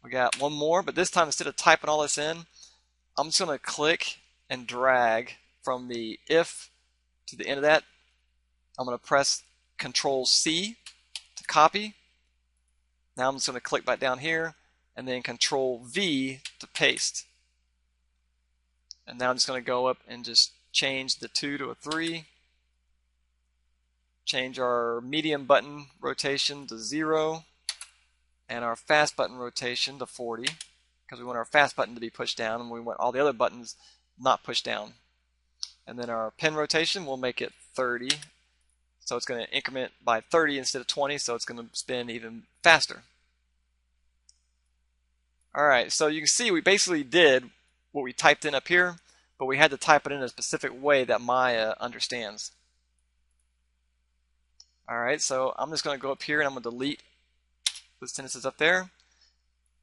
We got one more, but this time instead of typing all this in, I'm just going to click and drag from the if to the end of that. I'm going to press Control C to copy. Now I'm just going to click back down here and then Control V to paste. And now I'm just going to go up and just change the 2 to a 3. Change our medium button rotation to 0 and our fast button rotation to 40 because we want our fast button to be pushed down and we want all the other buttons not pushed down. And then our pen rotation, we'll make it 30. So it's going to increment by 30 instead of 20, so it's going to spin even faster. Alright, so you can see we basically did what we typed in up here, but we had to type it in a specific way that Maya understands. Alright, so I'm just going to go up here and I'm going to delete the sentences up there.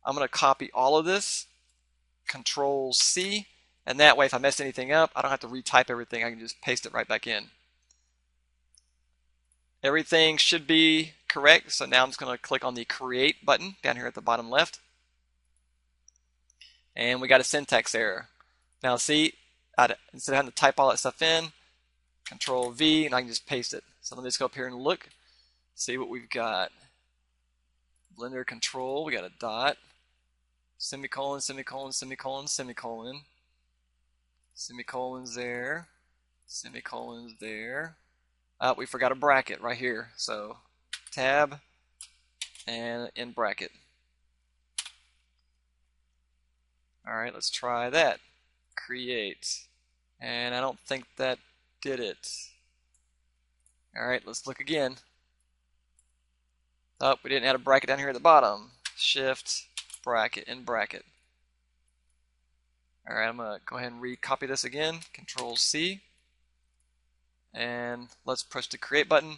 I'm going to copy all of this, Control C, and that way if I mess anything up, I don't have to retype everything, I can just paste it right back in. Everything should be correct, so now I'm just going to click on the Create button down here at the bottom left. And we got a syntax error. Now see, instead of having to type all that stuff in, Control V, and I can just paste it. So let me just go up here and look, see what we've got. Blender control, we got a dot, semicolon, semicolon, semicolon, semicolon, semicolons there, semicolons there. We forgot a bracket right here, so tab and in bracket. Alright, let's try that. Create. And I don't think that did it. Alright, let's look again. Oh, we didn't add a bracket down here at the bottom. Shift, bracket, in bracket. Alright, I'm going to go ahead and recopy this again. Control C. And let's push the Create button.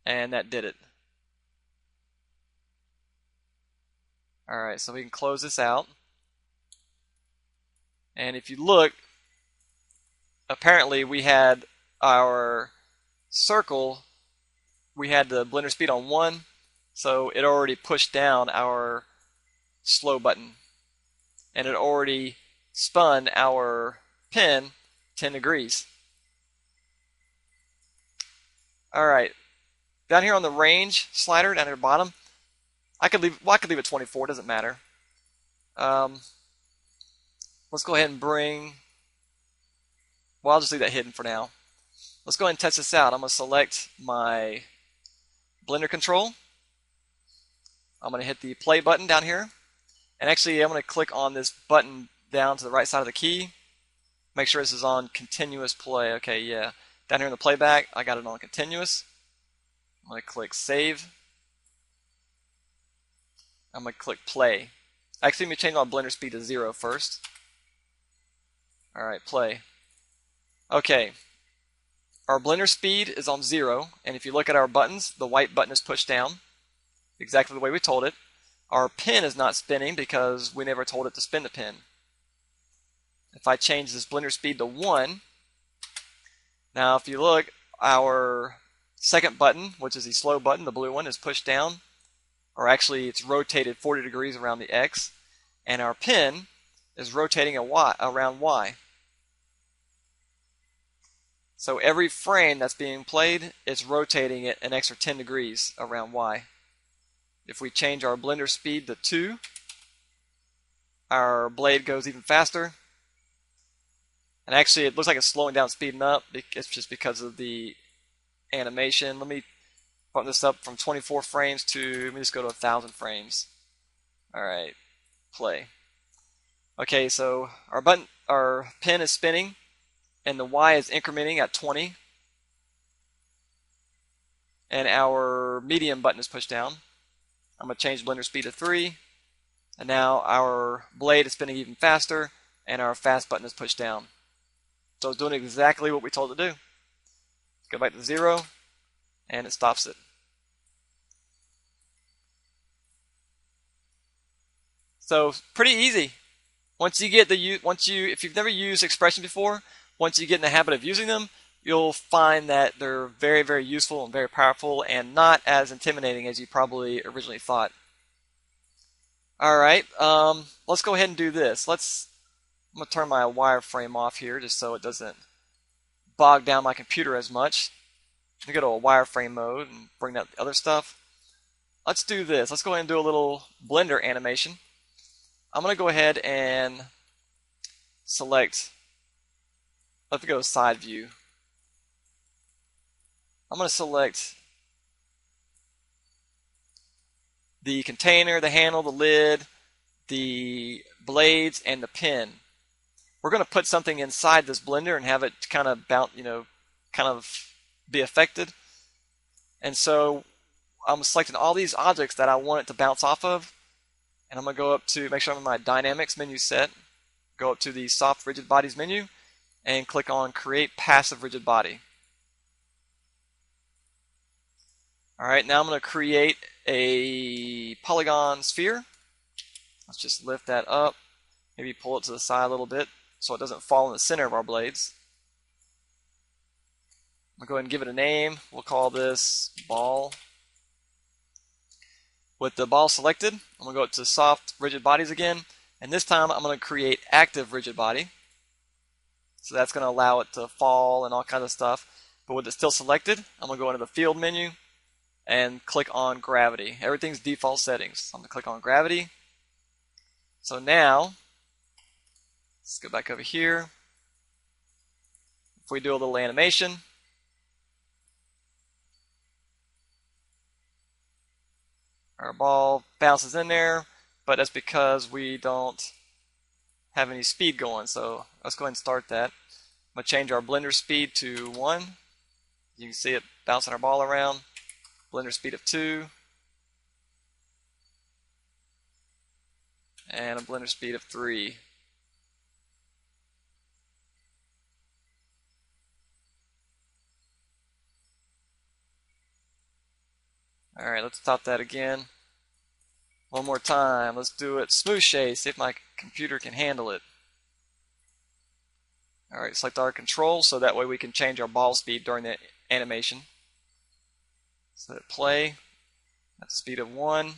And that did it. Alright, so we can close this out. And if you look, apparently we had our circle, we had the blender speed on 1, so it already pushed down our slow button. And it already spun our pen 10 degrees. Alright, down here on the range slider, down here at the bottom, I could leave it 24, doesn't matter. Let's go ahead and bring, well, I'll just leave that hidden for now. Let's go ahead and test this out. I'm going to select my blender control. I'm going to hit the play button down here. And actually, I'm going to click on this button down to the right side of the key. Make sure this is on continuous play. Okay, yeah. Down here in the playback, I got it on continuous. I'm going to click save. I'm going to click play. Actually, let me change my blender speed to 0 first. Alright, play. Okay. Our blender speed is on 0, and if you look at our buttons, the white button is pushed down, exactly the way we told it. Our pen is not spinning because we never told it to spin the pen. If I change this blender speed to 1, now if you look, our second button, which is the slow button, the blue one, is pushed down, or actually it's rotated 40 degrees around the X, and our pen is rotating around Y. So every frame that's being played, it's rotating it an extra 10 degrees around Y. If we change our blender speed to 2, our blade goes even faster. And actually it looks like it's slowing down, speeding up. It's just because of the animation. Let me bump this up from 24 frames to, let me just go to 1,000 frames. Alright, play. Okay, so our pen is spinning, and the Y is incrementing at 20. And our medium button is pushed down. I'm going to change blender speed to 3. And now our blade is spinning even faster, and our fast button is pushed down. So it's doing exactly what we told it to do. Go back to 0, and it stops it. So pretty easy. If you've never used expressions before, once you get in the habit of using them, you'll find that they're very, very useful and very powerful and not as intimidating as you probably originally thought. Alright, let's go ahead and do this. I'm going to turn my wireframe off here just so it doesn't bog down my computer as much. I'm going to go to a wireframe mode and bring out the other stuff. Let's do this. Let's go ahead and do a little Blender animation. I'm going to go ahead and select, let's go side view. I'm going to select the container, the handle, the lid, the blades, and the pin. We're going to put something inside this blender and have it kind of bounce, kind of be affected. And so I'm selecting all these objects that I want it to bounce off of. And I'm going to go up to, make sure I'm in my Dynamics menu set, go up to the Soft Rigid Bodies menu, and click on Create Passive Rigid Body. Alright, now I'm going to create a polygon sphere. Let's just lift that up, maybe pull it to the side a little bit so it doesn't fall in the center of our blades. I'm going to go ahead and give it a name. We'll call this ball. With the ball selected, I'm going to go to Soft Rigid Bodies again, and this time I'm going to create Active Rigid Body. So that's going to allow it to fall and all kinds of stuff. But with it still selected, I'm going to go into the Field menu and click on Gravity. Everything's default settings. So I'm going to click on Gravity. So now, let's go back over here. If we do a little animation, our ball bounces in there, but that's because we don't have any speed going. So let's go ahead and start that. I'm going to change our blender speed to 1. You can see it bouncing our ball around. Blender speed of 2. And a blender speed of 3. Alright, let's stop that again. One more time. Let's do it smooth shade, see if my computer can handle it. Alright, select our control so that way we can change our ball speed during the animation. So hit play at the speed of 1.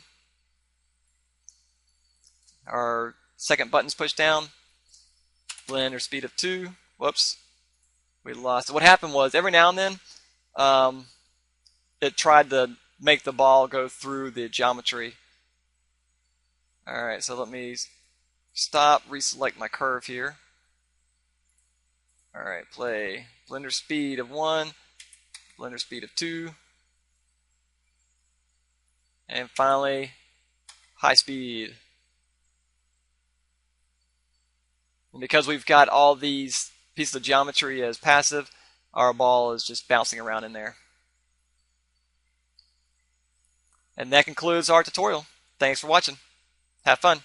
Our second button's pushed down. Blender speed of 2. Whoops. We lost it. What happened was every now and then it tried to make the ball go through the geometry. Alright, so let me stop, reselect my curve here. Alright, play. Blender speed of 1. Blender speed of 2. And finally, high speed. And because we've got all these pieces of geometry as passive, our ball is just bouncing around in there. And that concludes our tutorial. Thanks for watching. Have fun.